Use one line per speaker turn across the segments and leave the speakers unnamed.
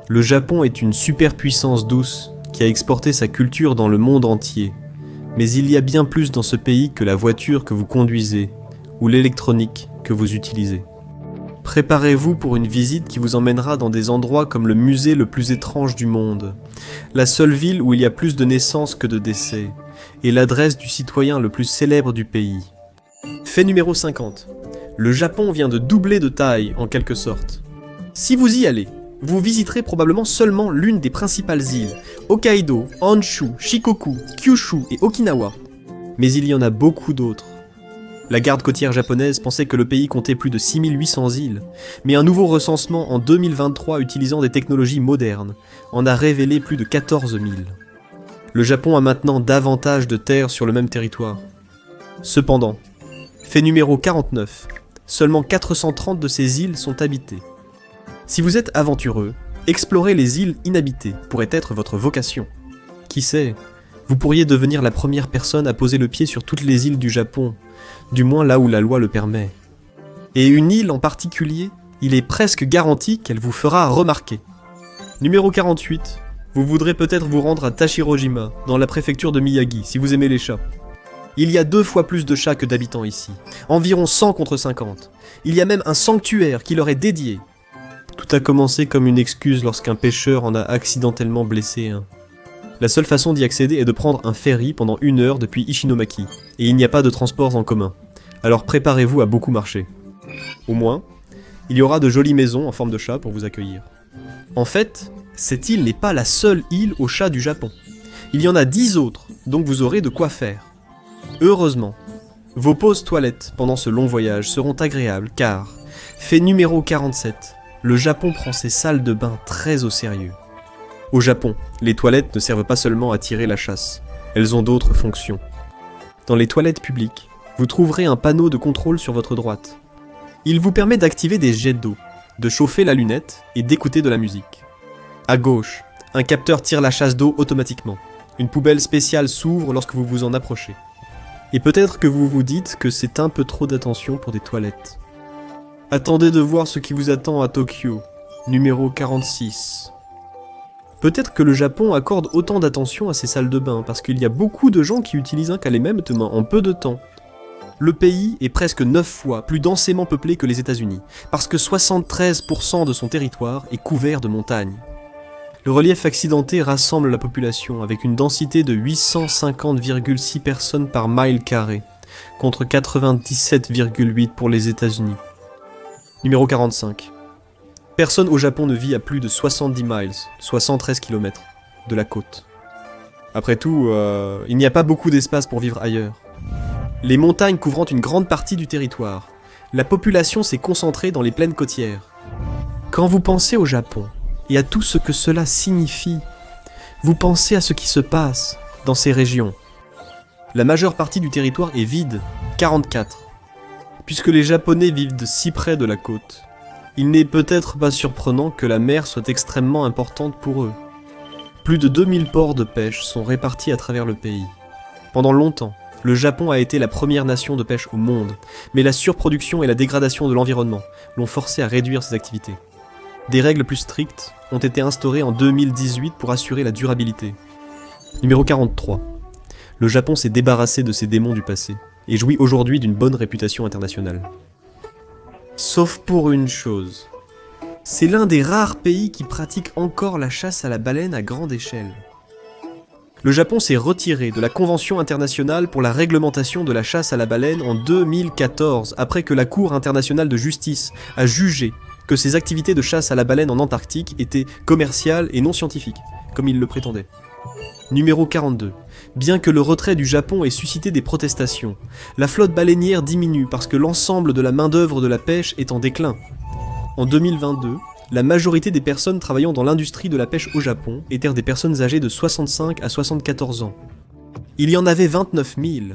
Le Japon est une superpuissance douce qui a exporté sa culture dans le monde entier. Mais il y a bien plus dans ce pays que la voiture que vous conduisez ou l'électronique que vous utilisez. Préparez-vous pour une visite qui vous emmènera dans des endroits comme le musée le plus étrange du monde, la seule ville où il y a plus de naissances que de décès, et l'adresse du citoyen le plus célèbre du pays. Fait numéro 50. Le Japon vient de doubler de taille en quelque sorte. Si vous y allez, vous visiterez probablement seulement l'une des principales îles, Hokkaido, Honshu, Shikoku, Kyushu et Okinawa. Mais il y en a beaucoup d'autres. La garde côtière japonaise pensait que le pays comptait plus de 6800 îles, mais un nouveau recensement en 2023 utilisant des technologies modernes en a révélé plus de 14 000. Le Japon a maintenant davantage de terres sur le même territoire. Cependant, fait numéro 49, seulement 430 de ces îles sont habitées. Si vous êtes aventureux, explorer les îles inhabitées pourrait être votre vocation. Qui sait, vous pourriez devenir la première personne à poser le pied sur toutes les îles du Japon, du moins là où la loi le permet. Et une île en particulier, il est presque garanti qu'elle vous fera remarquer. Numéro 48, vous voudrez peut-être vous rendre à Tashirojima, dans la préfecture de Miyagi, si vous aimez les chats. Il y a 2 fois plus de chats que d'habitants ici, environ 100 contre 50. Il y a même un sanctuaire qui leur est dédié. Tout a commencé comme une excuse lorsqu'un pêcheur en a accidentellement blessé un. La seule façon d'y accéder est de prendre un ferry pendant 1 heure depuis Ishinomaki, et il n'y a pas de transports en commun. Alors préparez-vous à beaucoup marcher. Au moins, il y aura de jolies maisons en forme de chat pour vous accueillir. En fait, cette île n'est pas la seule île aux chats du Japon. Il y en a 10 autres, donc vous aurez de quoi faire. Heureusement, vos pauses toilettes pendant ce long voyage seront agréables car, fait numéro 47, le Japon prend ses salles de bain très au sérieux. Au Japon, les toilettes ne servent pas seulement à tirer la chasse, elles ont d'autres fonctions. Dans les toilettes publiques, vous trouverez un panneau de contrôle sur votre droite. Il vous permet d'activer des jets d'eau, de chauffer la lunette et d'écouter de la musique. À gauche, un capteur tire la chasse d'eau automatiquement. Une poubelle spéciale s'ouvre lorsque vous vous en approchez. Et peut-être que vous vous dites que c'est un peu trop d'attention pour des toilettes. Attendez de voir ce qui vous attend à Tokyo, numéro 46. Peut-être que le Japon accorde autant d'attention à ses salles de bain parce qu'il y a beaucoup de gens qui utilisent un calémètre en peu de temps. Le pays est presque 9 fois plus densément peuplé que les États-Unis, parce que 73% de son territoire est couvert de montagnes. Le relief accidenté rassemble la population avec une densité de 850,6 personnes par mile carré, contre 97,8 pour les États-Unis. Numéro 45. Personne au Japon ne vit à plus de 70 miles, soit 113 km, de la côte. Après tout, il n'y a pas beaucoup d'espace pour vivre ailleurs. Les montagnes couvrant une grande partie du territoire, la population s'est concentrée dans les plaines côtières. Quand vous pensez au Japon, et à tout ce que cela signifie, vous pensez à ce qui se passe dans ces régions. La majeure partie du territoire est vide, 44. Puisque les Japonais vivent de si près de la côte, il n'est peut-être pas surprenant que la mer soit extrêmement importante pour eux. Plus de 2000 ports de pêche sont répartis à travers le pays. Pendant longtemps, le Japon a été la première nation de pêche au monde, mais la surproduction et la dégradation de l'environnement l'ont forcé à réduire ses activités. Des règles plus strictes ont été instaurées en 2018 pour assurer la durabilité. Numéro 43. Le Japon s'est débarrassé de ses démons du passé et jouit aujourd'hui d'une bonne réputation internationale. Sauf pour une chose. C'est l'un des rares pays qui pratique encore la chasse à la baleine à grande échelle. Le Japon s'est retiré de la Convention internationale pour la réglementation de la chasse à la baleine en 2014, après que la Cour internationale de justice a jugé que ces activités de chasse à la baleine en Antarctique étaient commerciales et non scientifiques, comme il le prétendait. Numéro 42. Bien que le retrait du Japon ait suscité des protestations, la flotte baleinière diminue parce que l'ensemble de la main-d'œuvre de la pêche est en déclin. En 2022, la majorité des personnes travaillant dans l'industrie de la pêche au Japon étaient des personnes âgées de 65 à 74 ans. Il y en avait 29 000.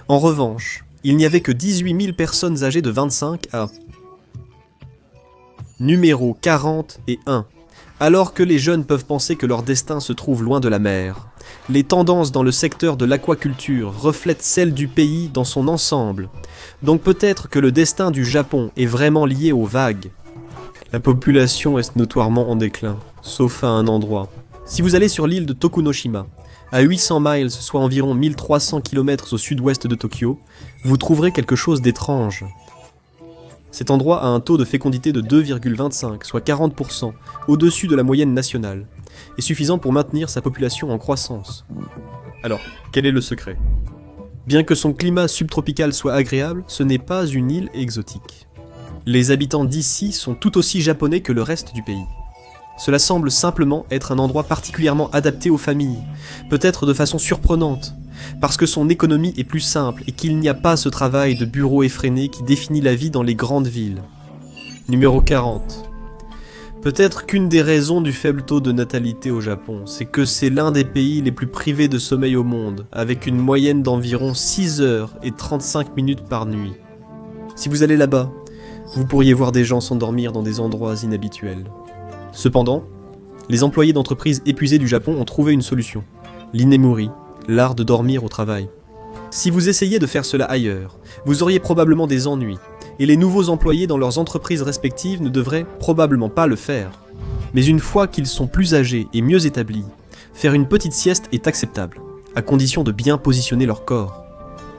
En revanche, il n'y avait que 18 000 personnes âgées de 25 à... Numéro 41. Alors que les jeunes peuvent penser que leur destin se trouve loin de la mer, les tendances dans le secteur de l'aquaculture reflètent celles du pays dans son ensemble. Donc peut-être que le destin du Japon est vraiment lié aux vagues. La population reste notoirement en déclin, sauf à un endroit. Si vous allez sur l'île de Tokunoshima, à 800 miles, soit environ 1300 km au sud-ouest de Tokyo, vous trouverez quelque chose d'étrange. Cet endroit a un taux de fécondité de 2,25, soit 40%, au-dessus de la moyenne nationale, et suffisant pour maintenir sa population en croissance. Alors, quel est le secret ? Bien que son climat subtropical soit agréable, ce n'est pas une île exotique. Les habitants d'ici sont tout aussi japonais que le reste du pays. Cela semble simplement être un endroit particulièrement adapté aux familles, peut-être de façon surprenante, parce que son économie est plus simple et qu'il n'y a pas ce travail de bureau effréné qui définit la vie dans les grandes villes. Numéro 40. Peut-être qu'une des raisons du faible taux de natalité au Japon, c'est que c'est l'un des pays les plus privés de sommeil au monde, avec une moyenne d'environ 6 heures et 35 minutes par nuit. Si vous allez là-bas, vous pourriez voir des gens s'endormir dans des endroits inhabituels. Cependant, les employés d'entreprises épuisés du Japon ont trouvé une solution. L'inemuri, l'art de dormir au travail. Si vous essayez de faire cela ailleurs, vous auriez probablement des ennuis, et les nouveaux employés dans leurs entreprises respectives ne devraient probablement pas le faire. Mais une fois qu'ils sont plus âgés et mieux établis, faire une petite sieste est acceptable, à condition de bien positionner leur corps.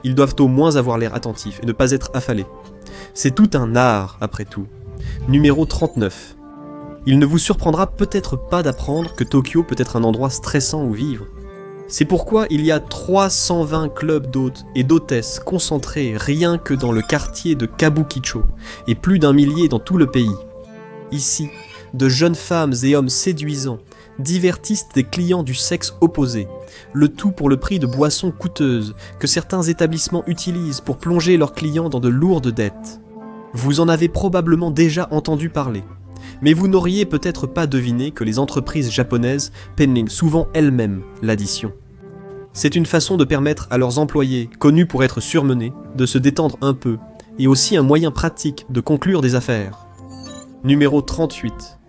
Ils doivent au moins avoir l'air attentifs et ne pas être affalés. C'est tout un art, après tout. Numéro 39. Il ne vous surprendra peut-être pas d'apprendre que Tokyo peut être un endroit stressant où vivre. C'est pourquoi il y a 320 clubs d'hôtes et d'hôtesses concentrés rien que dans le quartier de Kabukicho, et plus d'1 millier dans tout le pays. Ici, de jeunes femmes et hommes séduisants divertissent des clients du sexe opposé, le tout pour le prix de boissons coûteuses que certains établissements utilisent pour plonger leurs clients dans de lourdes dettes. Vous en avez probablement déjà entendu parler. Mais vous n'auriez peut-être pas deviné que les entreprises japonaises peignent souvent elles-mêmes l'addition. C'est une façon de permettre à leurs employés, connus pour être surmenés, de se détendre un peu, et aussi un moyen pratique de conclure des affaires. Numéro 38.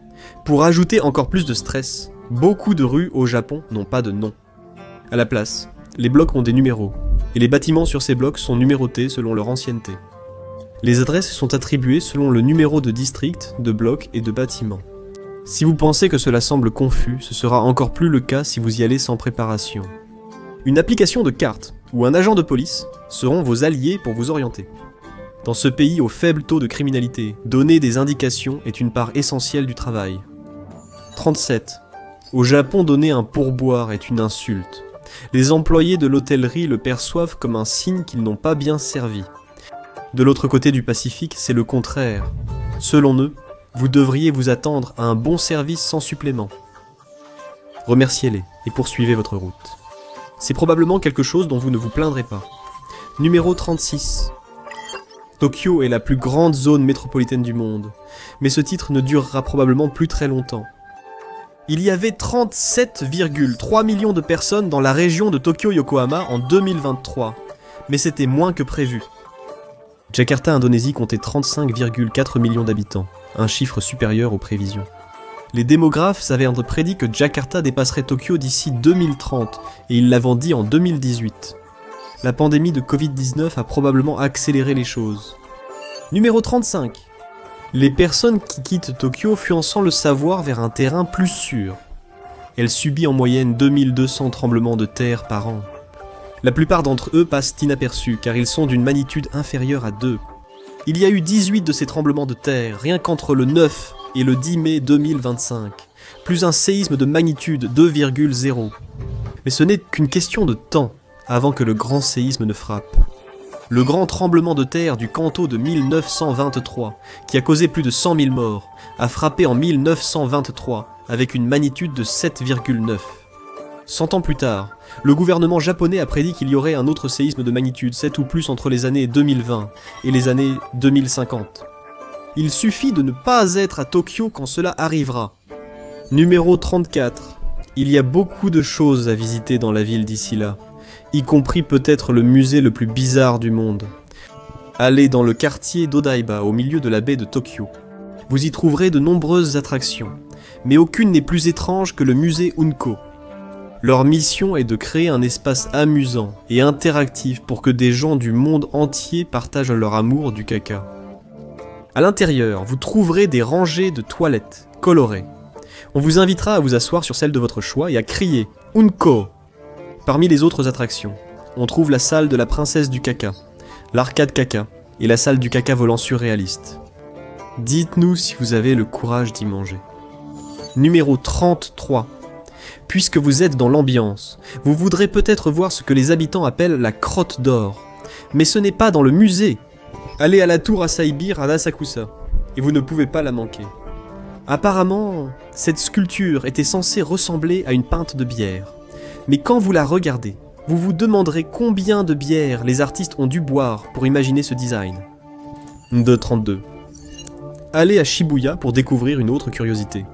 Pour ajouter encore plus de stress, beaucoup de rues au Japon n'ont pas de nom. À la place, les blocs ont des numéros, et les bâtiments sur ces blocs sont numérotés selon leur ancienneté. Les adresses sont attribuées selon le numéro de district, de bloc et de bâtiment. Si vous pensez que cela semble confus, ce sera encore plus le cas si vous y allez sans préparation. Une application de carte ou un agent de police seront vos alliés pour vous orienter. Dans ce pays au faible taux de criminalité, donner des indications est une part essentielle du travail. 37. Au Japon, donner un pourboire est une insulte. Les employés de l'hôtellerie le perçoivent comme un signe qu'ils n'ont pas bien servi. De l'autre côté du Pacifique, c'est le contraire. Selon eux, vous devriez vous attendre à un bon service sans supplément. Remerciez-les et poursuivez votre route. C'est probablement quelque chose dont vous ne vous plaindrez pas. Numéro 36. Tokyo est la plus grande zone métropolitaine du monde, mais ce titre ne durera probablement plus très longtemps. Il y avait 37,3 millions de personnes dans la région de Tokyo-Yokohama en 2023, mais c'était moins que prévu. Jakarta, Indonésie, comptait 35,4 millions d'habitants, un chiffre supérieur aux prévisions. Les démographes avaient prédit que Jakarta dépasserait Tokyo d'ici 2030, et ils l'avaient dit en 2018. La pandémie de Covid-19 a probablement accéléré les choses. Numéro 35. Les personnes qui quittent Tokyo fuient sans le savoir vers un terrain plus sûr. Elle subit en moyenne 2200 tremblements de terre par an. La plupart d'entre eux passent inaperçus car ils sont d'une magnitude inférieure à 2. Il y a eu 18 de ces tremblements de terre rien qu'entre le 9 et le 10 mai 2025, plus un séisme de magnitude 2,0. Mais ce n'est qu'une question de temps avant que le grand séisme ne frappe. Le grand tremblement de terre du Kanto de 1923, qui a causé plus de 100 000 morts, a frappé en 1923 avec une magnitude de 7,9. 100 ans plus tard, le gouvernement japonais a prédit qu'il y aurait un autre séisme de magnitude 7 ou plus entre les années 2020 et les années 2050. Il suffit de ne pas être à Tokyo quand cela arrivera. Numéro 34. Il y a beaucoup de choses à visiter dans la ville d'ici là, y compris peut-être le musée le plus bizarre du monde. Allez dans le quartier d'Odaiba, au milieu de la baie de Tokyo. Vous y trouverez de nombreuses attractions, mais aucune n'est plus étrange que le musée Unko. Leur mission est de créer un espace amusant et interactif pour que des gens du monde entier partagent leur amour du caca. À l'intérieur, vous trouverez des rangées de toilettes colorées. On vous invitera à vous asseoir sur celle de votre choix et à crier « Unko ». Parmi les autres attractions, on trouve la salle de la princesse du caca, l'arcade caca et la salle du caca volant surréaliste. Dites-nous si vous avez le courage d'y manger. Numéro 33. Puisque vous êtes dans l'ambiance, vous voudrez peut-être voir ce que les habitants appellent la crotte d'or. Mais ce n'est pas dans le musée. Allez à la tour Asaibir à Asakusa, et vous ne pouvez pas la manquer. Apparemment, cette sculpture était censée ressembler à une pinte de bière. Mais quand vous la regardez, vous vous demanderez combien de bières les artistes ont dû boire pour imaginer ce design. 2.32. Allez à Shibuya pour découvrir une autre curiosité.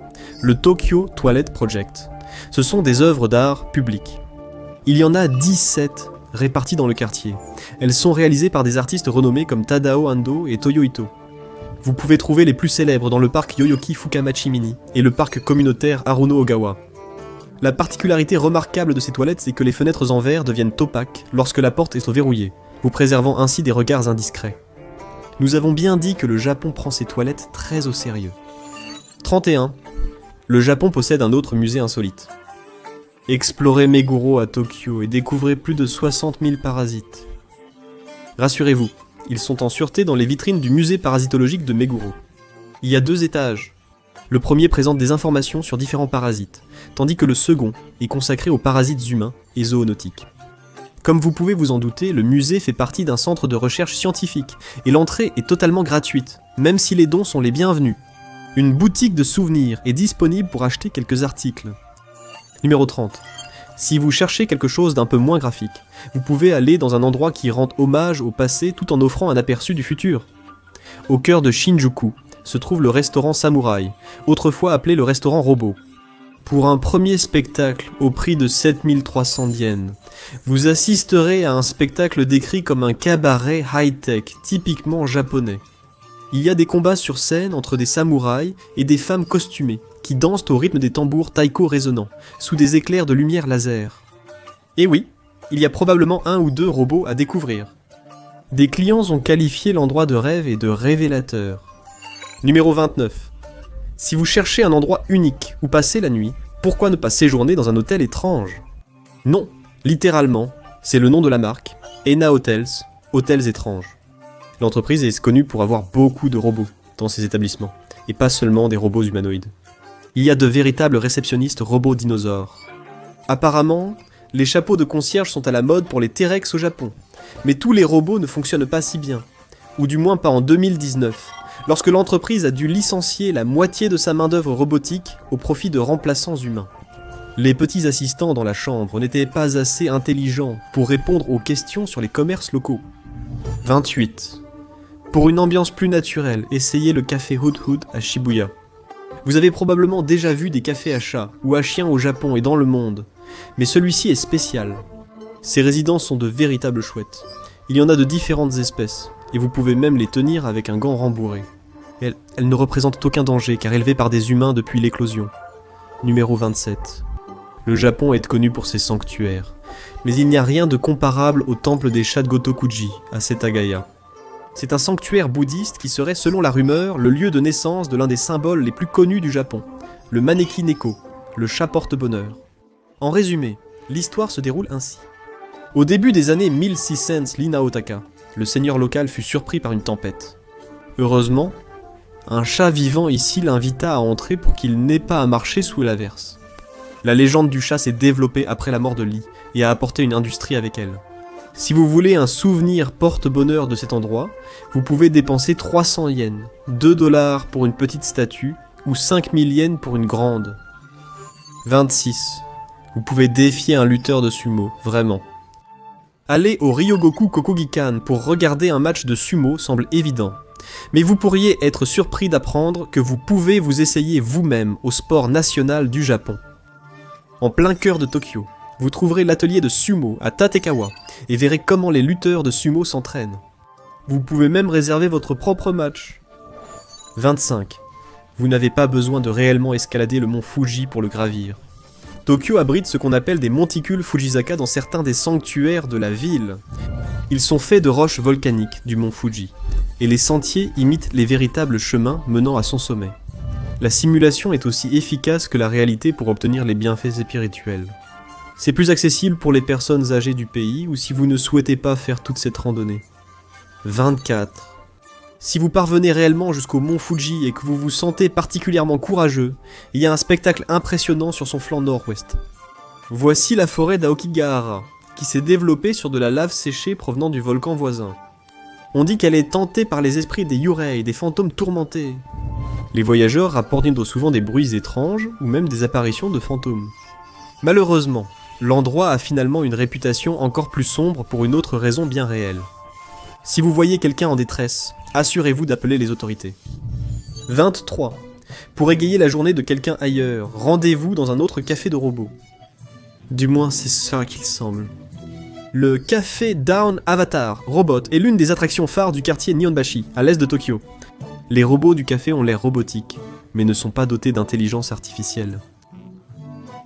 Le Tokyo Toilet Project. Ce sont des œuvres d'art publiques. Il y en a 17 réparties dans le quartier. Elles sont réalisées par des artistes renommés comme Tadao Ando et Toyo Ito. Vous pouvez trouver les plus célèbres dans le parc Yoyoki Fukamachi Mini et le parc communautaire Haruno Ogawa. La particularité remarquable de ces toilettes, c'est que les fenêtres en verre deviennent opaques lorsque la porte est verrouillée, vous préservant ainsi des regards indiscrets. Nous avons bien dit que le Japon prend ses toilettes très au sérieux. 31. Le Japon possède un autre musée insolite. Explorez Meguro à Tokyo et découvrez plus de 60 000 parasites. Rassurez-vous, ils sont en sûreté dans les vitrines du musée parasitologique de Meguro. Il y a 2 étages. Le premier présente des informations sur différents parasites, tandis que le second est consacré aux parasites humains et zoonotiques. Comme vous pouvez vous en douter, le musée fait partie d'un centre de recherche scientifique, et l'entrée est totalement gratuite, même si les dons sont les bienvenus. Une boutique de souvenirs est disponible pour acheter quelques articles. Numéro 30. Si vous cherchez quelque chose d'un peu moins graphique, vous pouvez aller dans un endroit qui rend hommage au passé tout en offrant un aperçu du futur. Au cœur de Shinjuku se trouve le restaurant Samouraï, autrefois appelé le restaurant robot. Pour un premier spectacle au prix de 7300 yens, vous assisterez à un spectacle décrit comme un cabaret high-tech, typiquement japonais. Il y a des combats sur scène entre des samouraïs et des femmes costumées, qui dansent au rythme des tambours taiko résonnants, sous des éclairs de lumière laser. Et oui, il y a probablement 1 ou 2 robots à découvrir. Des clients ont qualifié l'endroit de rêve et de révélateur. Numéro 29. Si vous cherchez un endroit unique où passer la nuit, pourquoi ne pas séjourner dans un hôtel étrange ? Non, littéralement, c'est le nom de la marque, Ena Hotels, Hôtels étranges. L'entreprise est connue pour avoir beaucoup de robots dans ses établissements, et pas seulement des robots humanoïdes. Il y a de véritables réceptionnistes robots dinosaures. Apparemment, les chapeaux de concierge sont à la mode pour les T-Rex au Japon, mais tous les robots ne fonctionnent pas si bien, ou du moins pas en 2019, lorsque l'entreprise a dû licencier la moitié de sa main-d'œuvre robotique au profit de remplaçants humains. Les petits assistants dans la chambre n'étaient pas assez intelligents pour répondre aux questions sur les commerces locaux. 28. Pour une ambiance plus naturelle, essayez le café Hood Hood à Shibuya. Vous avez probablement déjà vu des cafés à chats ou à chiens au Japon et dans le monde, mais celui-ci est spécial. Ces résidences sont de véritables chouettes. Il y en a de différentes espèces, et vous pouvez même les tenir avec un gant rembourré. Elles ne représentent aucun danger car élevées par des humains depuis l'éclosion. Numéro 27. Le Japon est connu pour ses sanctuaires, mais il n'y a rien de comparable au temple des chats de Gotokuji à Setagaya. C'est un sanctuaire bouddhiste qui serait, selon la rumeur, le lieu de naissance de l'un des symboles les plus connus du Japon, le Maneki Neko, le chat porte-bonheur. En résumé, l'histoire se déroule ainsi. Au début des années 1600 Linaotaka, le seigneur local fut surpris par une tempête. Heureusement, un chat vivant ici l'invita à entrer pour qu'il n'ait pas à marcher sous l'averse. La légende du chat s'est développée après la mort de Lee et a apporté une industrie avec elle. Si vous voulez un souvenir porte-bonheur de cet endroit, vous pouvez dépenser 300 yens, 2 $ pour une petite statue ou 5000 yens pour une grande. 26. Vous pouvez défier un lutteur de sumo, vraiment. Aller au Ryogoku Kokogikan pour regarder un match de sumo semble évident, mais vous pourriez être surpris d'apprendre que vous pouvez vous essayer vous-même au sport national du Japon. En plein cœur de Tokyo, vous trouverez l'atelier de sumo à Tatekawa et verrez comment les lutteurs de sumo s'entraînent. Vous pouvez même réserver votre propre match. 25. Vous n'avez pas besoin de réellement escalader le mont Fuji pour le gravir. Tokyo abrite ce qu'on appelle des monticules Fujisaka dans certains des sanctuaires de la ville. Ils sont faits de roches volcaniques du mont Fuji, et les sentiers imitent les véritables chemins menant à son sommet. La simulation est aussi efficace que la réalité pour obtenir les bienfaits spirituels. C'est plus accessible pour les personnes âgées du pays ou si vous ne souhaitez pas faire toute cette randonnée. 24. Si vous parvenez réellement jusqu'au mont Fuji et que vous vous sentez particulièrement courageux, il y a un spectacle impressionnant sur son flanc nord-ouest. Voici la forêt d'Aokigahara, qui s'est développée sur de la lave séchée provenant du volcan voisin. On dit qu'elle est tentée par les esprits des Yurei, des fantômes tourmentés. Les voyageurs rapportent souvent des bruits étranges ou même des apparitions de fantômes. Malheureusement, l'endroit a finalement une réputation encore plus sombre pour une autre raison bien réelle. Si vous voyez quelqu'un en détresse, assurez-vous d'appeler les autorités. 23. Pour égayer la journée de quelqu'un ailleurs, rendez-vous dans un autre café de robots. Du moins, c'est ça qu'il semble. Le café Down Avatar Robot est l'une des attractions phares du quartier Nihonbashi, à l'est de Tokyo. Les robots du café ont l'air robotiques, mais ne sont pas dotés d'intelligence artificielle.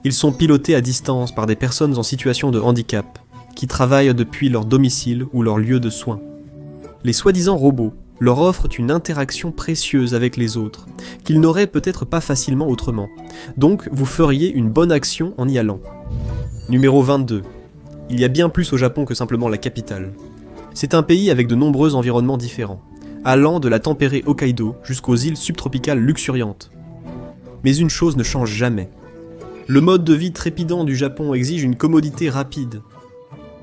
Ils sont pilotés à distance par des personnes en situation de handicap, qui travaillent depuis leur domicile ou leur lieu de soins. Les soi-disant robots leur offrent une interaction précieuse avec les autres, qu'ils n'auraient peut-être pas facilement autrement. Donc vous feriez une bonne action en y allant. Numéro 22. Il y a bien plus au Japon que simplement la capitale. C'est un pays avec de nombreux environnements différents, allant de la tempérée Hokkaido jusqu'aux îles subtropicales luxuriantes. Mais une chose ne change jamais. Le mode de vie trépidant du Japon exige une commodité rapide.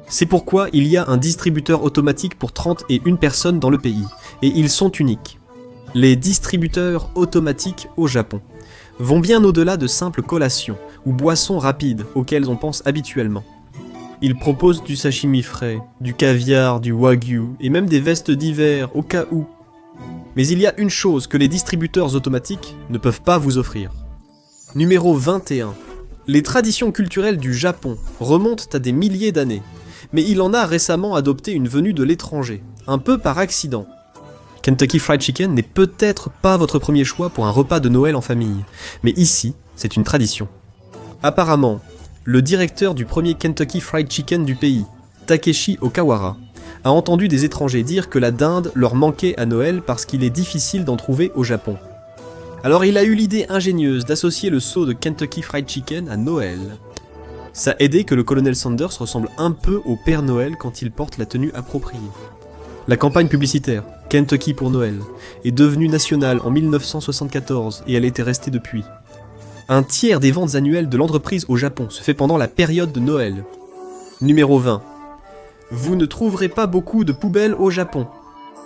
C'est pourquoi il y a un distributeur automatique pour 31 personnes dans le pays, et ils sont uniques. Les distributeurs automatiques au Japon vont bien au-delà de simples collations ou boissons rapides auxquelles on pense habituellement. Ils proposent du sashimi frais, du caviar, du wagyu et même des vestes d'hiver au cas où. Mais il y a une chose que les distributeurs automatiques ne peuvent pas vous offrir. Numéro 21. Les traditions culturelles du Japon remontent à des milliers d'années, mais il en a récemment adopté une venue de l'étranger, un peu par accident. Kentucky Fried Chicken n'est peut-être pas votre premier choix pour un repas de Noël en famille, mais ici, c'est une tradition. Apparemment, le directeur du premier Kentucky Fried Chicken du pays, Takeshi Okawara, a entendu des étrangers dire que la dinde leur manquait à Noël parce qu'il est difficile d'en trouver au Japon. Alors il a eu l'idée ingénieuse d'associer le sceau de Kentucky Fried Chicken à Noël. Ça a aidé que le colonel Sanders ressemble un peu au Père Noël quand il porte la tenue appropriée. La campagne publicitaire, Kentucky pour Noël, est devenue nationale en 1974 et elle était restée depuis. Un tiers des ventes annuelles de l'entreprise au Japon se fait pendant la période de Noël. Numéro 20. Vous ne trouverez pas beaucoup de poubelles au Japon.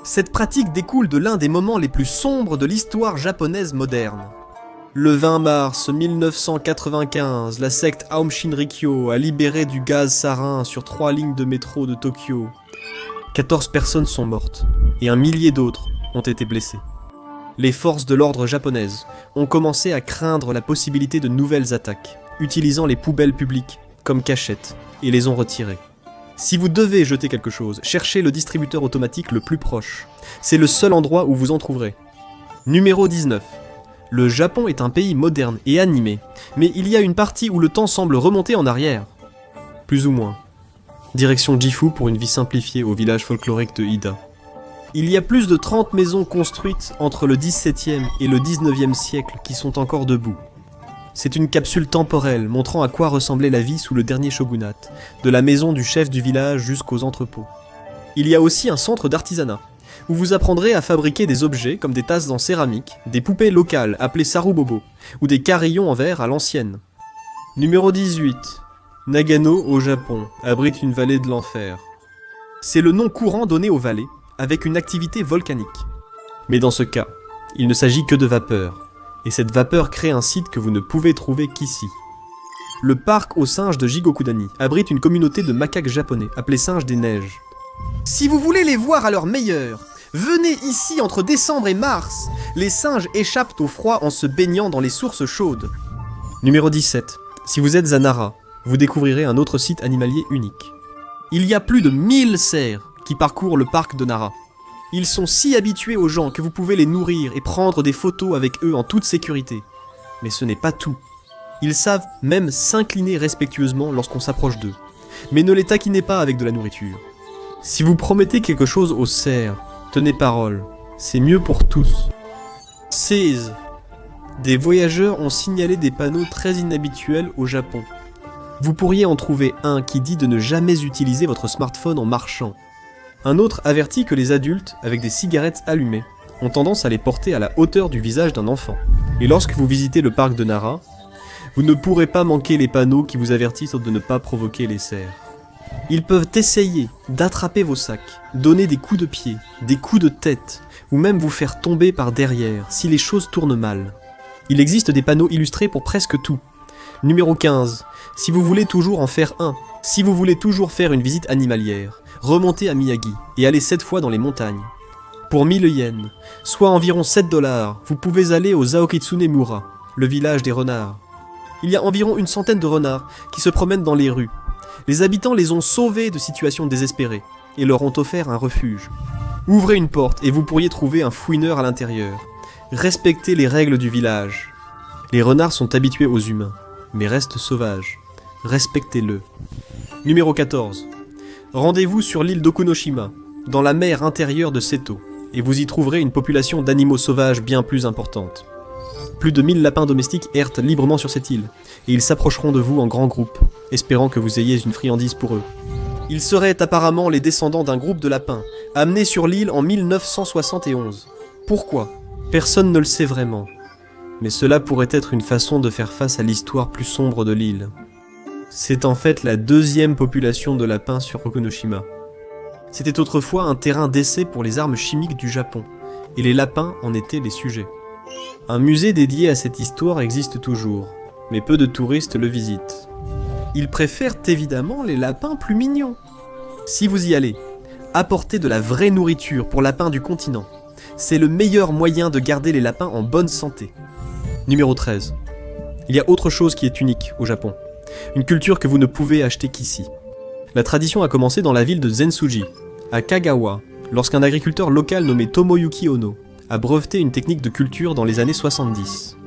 Cette pratique découle de l'un des moments les plus sombres de l'histoire japonaise moderne. Le 20 mars 1995, la secte Aum Shinrikyo a libéré du gaz sarin sur 3 lignes de métro de Tokyo. 14 personnes sont mortes, et un millier d'autres ont été blessées. Les forces de l'ordre japonaises ont commencé à craindre la possibilité de nouvelles attaques, utilisant les poubelles publiques comme cachette, et les ont retirées. Si vous devez jeter quelque chose, cherchez le distributeur automatique le plus proche. C'est le seul endroit où vous en trouverez. Numéro 19. Le Japon est un pays moderne et animé, mais il y a une partie où le temps semble remonter en arrière. Plus ou moins. Direction Gifu pour une vie simplifiée au village folklorique de Ida. Il y a plus de 30 maisons construites entre le XVIIe et le XIXe siècle qui sont encore debout. C'est une capsule temporelle montrant à quoi ressemblait la vie sous le dernier shogunat, de la maison du chef du village jusqu'aux entrepôts. Il y a aussi un centre d'artisanat, où vous apprendrez à fabriquer des objets comme des tasses en céramique, des poupées locales appelées sarubobo, ou des carillons en verre à l'ancienne. Numéro 18. Nagano au Japon abrite une vallée de l'enfer. C'est le nom courant donné aux vallées, avec une activité volcanique. Mais dans ce cas, il ne s'agit que de vapeur, et cette vapeur crée un site que vous ne pouvez trouver qu'ici. Le parc aux singes de Jigokudani abrite une communauté de macaques japonais, appelés singes des neiges. Si vous voulez les voir à leur meilleur, venez ici entre décembre et mars. Les singes échappent au froid en se baignant dans les sources chaudes. Numéro 17. Si vous êtes à Nara, vous découvrirez un autre site animalier unique. Il y a plus de 1000 cerfs qui parcourent le parc de Nara. Ils sont si habitués aux gens que vous pouvez les nourrir et prendre des photos avec eux en toute sécurité. Mais ce n'est pas tout. Ils savent même s'incliner respectueusement lorsqu'on s'approche d'eux. Mais ne les taquinez pas avec de la nourriture. Si vous promettez quelque chose aux cerfs, tenez parole, c'est mieux pour tous. 16. Des voyageurs ont signalé des panneaux très inhabituels au Japon. Vous pourriez en trouver un qui dit de ne jamais utiliser votre smartphone en marchant. Un autre avertit que les adultes, avec des cigarettes allumées, ont tendance à les porter à la hauteur du visage d'un enfant. Et lorsque vous visitez le parc de Nara, vous ne pourrez pas manquer les panneaux qui vous avertissent de ne pas provoquer les cerfs. Ils peuvent essayer d'attraper vos sacs, donner des coups de pied, des coups de tête, ou même vous faire tomber par derrière si les choses tournent mal. Il existe des panneaux illustrés pour presque tout. Numéro 15. Si vous voulez toujours en faire un, si vous voulez toujours faire une visite animalière, remontez à Miyagi et allez 7 fois dans les montagnes. Pour 1000 yens, soit environ 7 $, vous pouvez aller au Zaokitsune-mura, le village des renards. Il y a environ une centaine de renards qui se promènent dans les rues. Les habitants les ont sauvés de situations désespérées et leur ont offert un refuge. Ouvrez une porte et vous pourriez trouver un fouineur à l'intérieur. Respectez les règles du village. Les renards sont habitués aux humains, mais restent sauvages. Respectez-le. Numéro 14. Rendez-vous sur l'île d'Okunoshima, dans la mer intérieure de Seto, et vous y trouverez une population d'animaux sauvages bien plus importante. Plus de 1000 lapins domestiques errent librement sur cette île, et ils s'approcheront de vous en grands groupes, espérant que vous ayez une friandise pour eux. Ils seraient apparemment les descendants d'un groupe de lapins, amenés sur l'île en 1971. Pourquoi ? Personne ne le sait vraiment. Mais cela pourrait être une façon de faire face à l'histoire plus sombre de l'île. C'est en fait la deuxième population de lapins sur Okunoshima. C'était autrefois un terrain d'essai pour les armes chimiques du Japon, et les lapins en étaient les sujets. Un musée dédié à cette histoire existe toujours, mais peu de touristes le visitent. Ils préfèrent évidemment les lapins plus mignons. Si vous y allez, apportez de la vraie nourriture pour lapins du continent. C'est le meilleur moyen de garder les lapins en bonne santé. Numéro 13. Il y a autre chose qui est unique au Japon. Une culture que vous ne pouvez acheter qu'ici. La tradition a commencé dans la ville de Zensuji, à Kagawa, lorsqu'un agriculteur local nommé Tomoyuki Ono a breveté une technique de culture dans les années 70.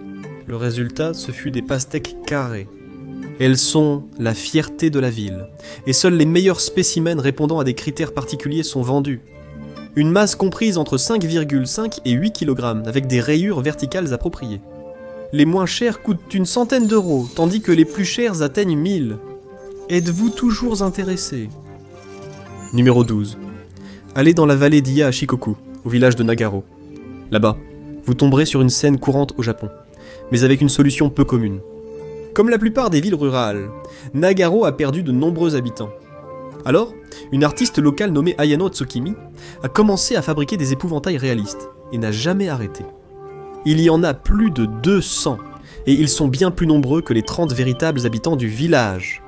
Le résultat, ce fut des pastèques carrées. Elles sont la fierté de la ville, et seuls les meilleurs spécimens répondant à des critères particuliers sont vendus. Une masse comprise entre 5,5 et 8 kg, avec des rayures verticales appropriées. Les moins chers coûtent une centaine d'euros, tandis que les plus chers atteignent 1000. Êtes-vous toujours intéressé ? Numéro 12. Allez dans la vallée d'Iya à Shikoku, au village de Nagaro. Là-bas, vous tomberez sur une scène courante au Japon, mais avec une solution peu commune. Comme la plupart des villes rurales, Nagaro a perdu de nombreux habitants. Alors, une artiste locale nommée Ayano Tsukimi a commencé à fabriquer des épouvantails réalistes, et n'a jamais arrêté. Il y en a plus de 200, et ils sont bien plus nombreux que les 30 véritables habitants du village.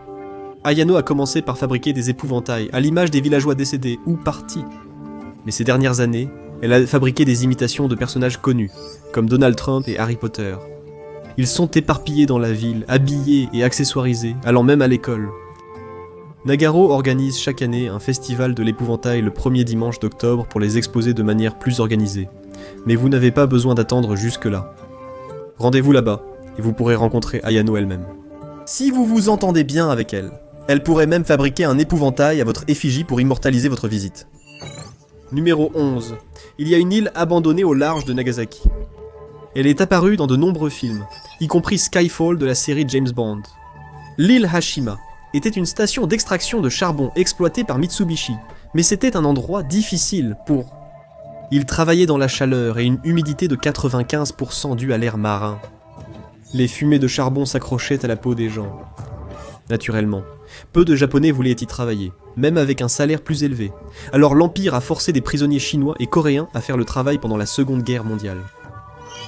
Ayano a commencé par fabriquer des épouvantails, à l'image des villageois décédés ou partis. Mais ces dernières années, elle a fabriqué des imitations de personnages connus, comme Donald Trump et Harry Potter. Ils sont éparpillés dans la ville, habillés et accessoirisés, allant même à l'école. Nagaro organise chaque année un festival de l'épouvantail le premier dimanche d'octobre pour les exposer de manière plus organisée. Mais vous n'avez pas besoin d'attendre jusque-là. Rendez-vous là-bas, et vous pourrez rencontrer Ayano elle-même. Si vous vous entendez bien avec elle, elle pourrait même fabriquer un épouvantail à votre effigie pour immortaliser votre visite. Numéro 11. Il y a une île abandonnée au large de Nagasaki. Elle est apparue dans de nombreux films, y compris Skyfall de la série James Bond. L'île Hashima était une station d'extraction de charbon exploitée par Mitsubishi, mais c'était un endroit difficile pour... Ils travaillaient dans la chaleur et une humidité de 95% due à l'air marin. Les fumées de charbon s'accrochaient à la peau des gens. Naturellement, peu de Japonais voulaient y travailler, même avec un salaire plus élevé. Alors l'Empire a forcé des prisonniers chinois et coréens à faire le travail pendant la Seconde Guerre mondiale.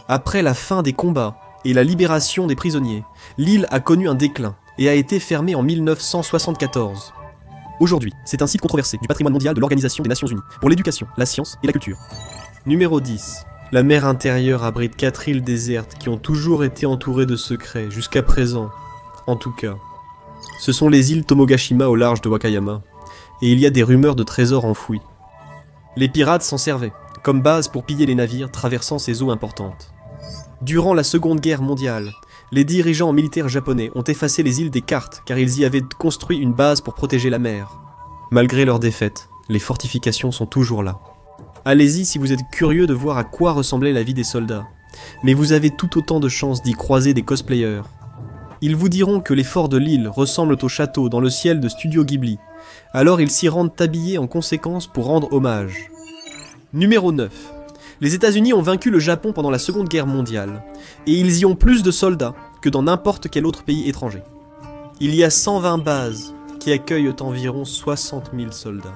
Après la fin des combats et la libération des prisonniers, l'île a connu un déclin et a été fermée en 1974. Aujourd'hui, c'est un site controversé du patrimoine mondial de l'Organisation des Nations Unies pour l'éducation, la science et la culture. Numéro 10. La mer intérieure abrite 4 îles désertes qui ont toujours été entourées de secrets, jusqu'à présent, en tout cas. Ce sont les îles Tomogashima au large de Wakayama, et il y a des rumeurs de trésors enfouis. Les pirates s'en servaient, comme base pour piller les navires traversant ces eaux importantes. Durant la Seconde Guerre mondiale, les dirigeants militaires japonais ont effacé les îles des cartes car ils y avaient construit une base pour protéger la mer. Malgré leur défaite, Les fortifications sont toujours là. Allez-y si vous êtes curieux de voir à quoi ressemblait la vie des soldats. Mais vous avez tout autant de chances d'y croiser des cosplayers. Ils vous diront que les forts de l'île ressemblent au château dans le ciel de Studio Ghibli. Alors ils s'y rendent habillés en conséquence pour rendre hommage. Numéro 9. Les États-Unis ont vaincu le Japon pendant la Seconde Guerre mondiale, et ils y ont plus de soldats que dans n'importe quel autre pays étranger. Il y a 120 bases qui accueillent environ 60 000 soldats.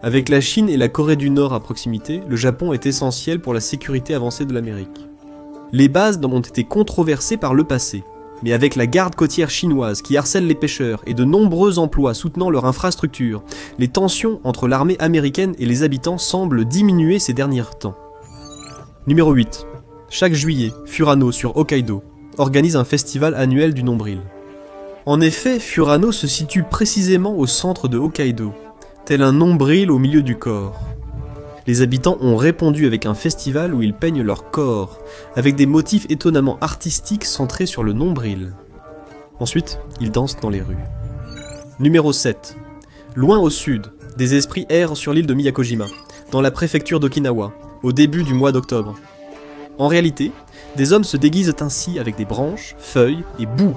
Avec la Chine et la Corée du Nord à proximité, le Japon est essentiel pour la sécurité avancée de l'Amérique. Les bases ont été controversées par le passé, mais avec la garde côtière chinoise qui harcèle les pêcheurs et de nombreux emplois soutenant leur infrastructure, les tensions entre l'armée américaine et les habitants semblent diminuer ces derniers temps. Numéro 8. Chaque juillet, Furano sur Hokkaido organise un festival annuel du nombril. En effet, Furano se situe précisément au centre de Hokkaido, tel un nombril au milieu du corps. Les habitants ont répondu avec un festival où ils peignent leur corps, avec des motifs étonnamment artistiques centrés sur le nombril. Ensuite, ils dansent dans les rues. Numéro 7. Loin au sud, des esprits errent sur l'île de Miyakojima, dans la préfecture d'Okinawa, au début du mois d'octobre. En réalité, des hommes se déguisent ainsi avec des branches, feuilles et boue.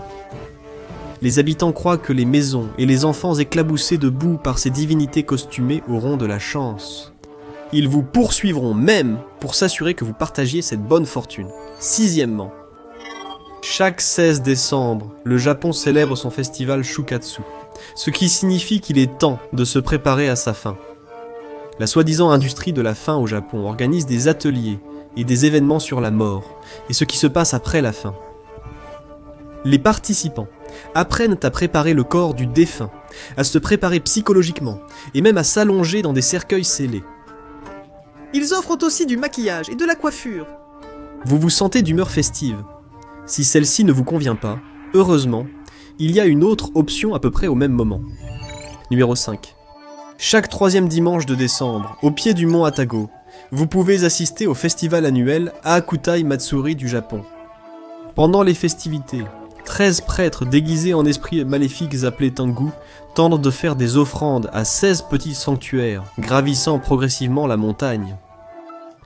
Les habitants croient que les maisons et les enfants éclaboussés de boue par ces divinités costumées auront de la chance. Ils vous poursuivront même pour s'assurer que vous partagiez cette bonne fortune. Sixièmement, chaque 16 décembre, le Japon célèbre son festival Shukatsu, ce qui signifie qu'il est temps de se préparer à sa fin. La soi-disant industrie de la faim au Japon organise des ateliers et des événements sur la mort, et ce qui se passe après la faim. Les participants apprennent à préparer le corps du défunt, à se préparer psychologiquement, et même à s'allonger dans des cercueils scellés. Ils offrent aussi du maquillage et de la coiffure. Vous vous sentez d'humeur festive. Si celle-ci ne vous convient pas, heureusement, il y a une autre option à peu près au même moment. Numéro 5. Chaque troisième dimanche de décembre, au pied du mont Atago, vous pouvez assister au festival annuel Aakutai Matsuri du Japon. Pendant les festivités, 13 prêtres déguisés en esprits maléfiques appelés Tengu tentent de faire des offrandes à 16 petits sanctuaires, gravissant progressivement la montagne.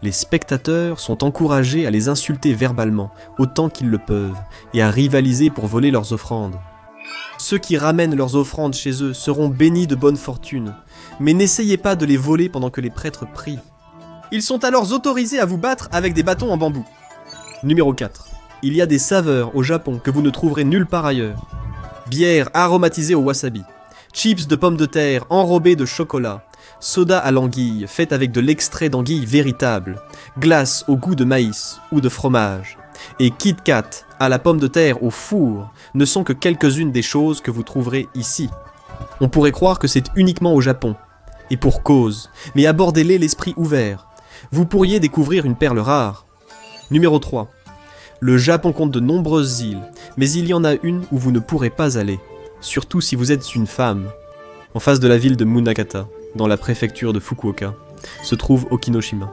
Les spectateurs sont encouragés à les insulter verbalement, autant qu'ils le peuvent, et à rivaliser pour voler leurs offrandes. Ceux qui ramènent leurs offrandes chez eux seront bénis de bonne fortune, mais n'essayez pas de les voler pendant que les prêtres prient. Ils sont alors autorisés à vous battre avec des bâtons en bambou. Numéro 4. Il y a des saveurs au Japon que vous ne trouverez nulle part ailleurs. Bière aromatisée au wasabi, chips de pommes de terre enrobées de chocolat, soda à l'anguille faite avec de l'extrait d'anguille véritable, glace au goût de maïs ou de fromage, et Kit Kat à la pomme de terre au four ne sont que quelques-unes des choses que vous trouverez ici. On pourrait croire que c'est uniquement au Japon, et pour cause, mais abordez-les l'esprit ouvert. Vous pourriez découvrir une perle rare. Numéro 3. Le Japon compte de nombreuses îles, mais il y en a une où vous ne pourrez pas aller, surtout si vous êtes une femme. En face de la ville de Munakata, dans la préfecture de Fukuoka, se trouve Okinoshima.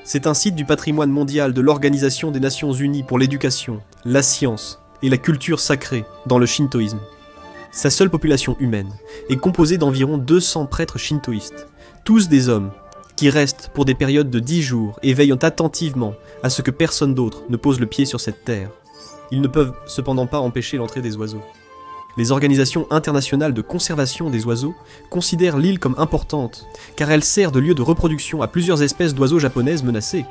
C'est un site du patrimoine mondial de l'Organisation des Nations Unies pour l'éducation, la science et la culture sacrée dans le shintoïsme. Sa seule population humaine est composée d'environ 200 prêtres shintoïstes, tous des hommes, qui restent pour des périodes de 10 jours et veillent attentivement à ce que personne d'autre ne pose le pied sur cette terre. Ils ne peuvent cependant pas empêcher l'entrée des oiseaux. Les organisations internationales de conservation des oiseaux considèrent l'île comme importante, car elle sert de lieu de reproduction à plusieurs espèces d'oiseaux japonaises menacées.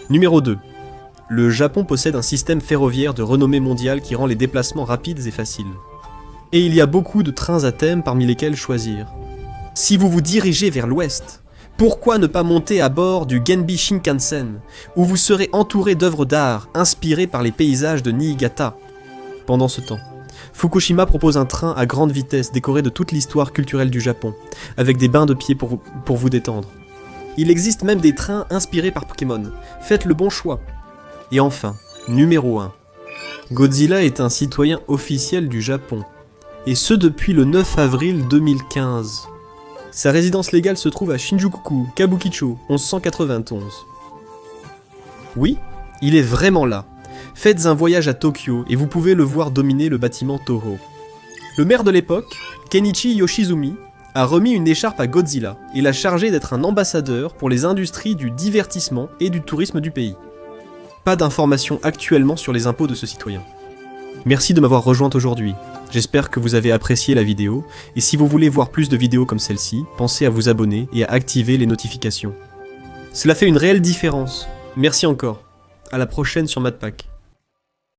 Numéro 2. Le Japon possède un système ferroviaire de renommée mondiale qui rend les déplacements rapides et faciles. Et il y a beaucoup de trains à thème parmi lesquels choisir. Si vous vous dirigez vers l'ouest, pourquoi ne pas monter à bord du Genbi Shinkansen, où vous serez entouré d'œuvres d'art inspirées par les paysages de Niigata. Pendant ce temps, Fukushima propose un train à grande vitesse décoré de toute l'histoire culturelle du Japon, avec des bains de pieds pour vous détendre. Il existe même des trains inspirés par Pokémon. Faites le bon choix. Et enfin, numéro 1. Godzilla est un citoyen officiel du Japon, et ce depuis le 9 avril 2015. Sa résidence légale se trouve à Shinjuku, Kabukicho, 1191. Oui, il est vraiment là. Faites un voyage à Tokyo et vous pouvez le voir dominer le bâtiment Toho. Le maire de l'époque, Kenichi Yoshizumi, a remis une écharpe à Godzilla et l'a chargé d'être un ambassadeur pour les industries du divertissement et du tourisme du pays. Pas d'informations actuellement sur les impôts de ce citoyen. Merci de m'avoir rejoint aujourd'hui. J'espère que vous avez apprécié la vidéo, et si vous voulez voir plus de vidéos comme celle-ci, pensez à vous abonner et à activer les notifications. Cela fait une réelle différence. Merci encore. À la prochaine sur MatPack.